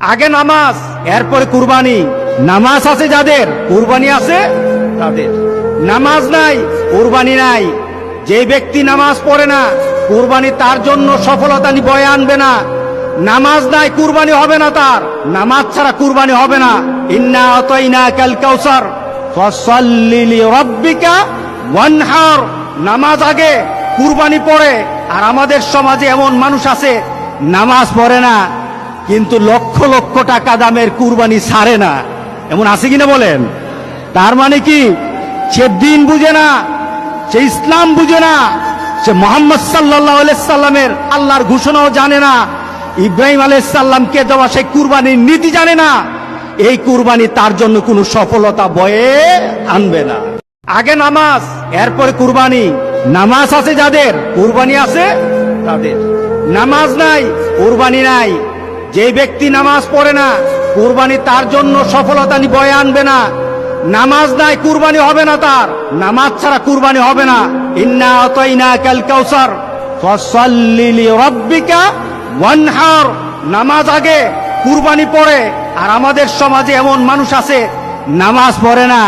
আগে নামাজ, এরপরে কুরবানি। নামাজ আছে যাদের, কুরবানি আছে তাদের। নামাজ নাই, কুরবানি নাই। যে ব্যক্তি নামাজ পড়ে না, কুরবানি তার জন্য সফলতা বয়ে আনবে না। নামাজ নাই, কুরবানি হবে না তার। নামাজ ছাড়া কুরবানি হবে না। ইন্না আতাইনাকাল কাউসার ফাসাল্লি লিরাব্বিকা ওয়ানহার। নামাজ আগে, কুরবানি পড়ে। আর আমাদের সমাজে এমন মানুষ আছে নামাজ পড়ে না, কিন্তু লক্ষ লক্ষ টাকা দামের কুরবানি ছাড়ে না। এমন আছে কিনা বলেন? তার মানে কি? সে দিন বুঝে না, সে ইসলাম বুঝে না, সে মুহাম্মদ সাল্লাল্লাহু আলাইহি সাল্লামের আল্লাহর ঘোষণাও জানে না, ইব্রাহিম আলাইহিস সালামকে দেওয়া সেই কুরবানির নীতি জানে না। এই কুরবানি তার জন্য কোনো সফলতা বয়ে আনবে না। আগে নামাজ, এরপরে কুরবানি। নামাজ আছে যাদের, কুরবানি আছে তাদের। নামাজ নাই, কুরবানি নাই। যে ব্যক্তি নামাজ পড়ে না, কুরবানি তার জন্য সফলতা বয়ে আনবে না। নামাজ নাই, কুরবানি হবে না তার। নামাজ ছাড়া কুরবানি হবে না। ইন্না আতাইনাকাল কাউসার ফাসাল্লি লিরাব্বিকা ওয়ানহার। নামাজ আগে, কুরবানি পড়ে। আর আমাদের সমাজে এমন মানুষ আছে নামাজ পড়ে না,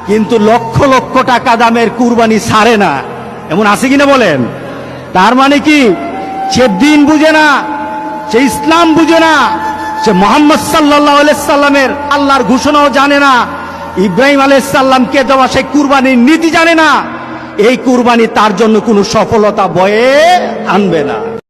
কিন্তু লক্ষ লক্ষ টাকা দামের কুরবানি ছাড়ে না। এমন আছে কিনা বলেন? তার মানে কি? সে দিন বুঝে না, সে ইসলাম বুঝে না, সে মুহাম্মদ সাল্লাল্লাহু আলাইহি সাল্লামের আল্লাহর ঘোষণাও জানে না, ইব্রাহিম আলাইহিস সালামকে দেওয়া সেই কুরবানির নীতি জানে না। এই কুরবানি তার জন্য কোনো সফলতা বয়ে আনবে না।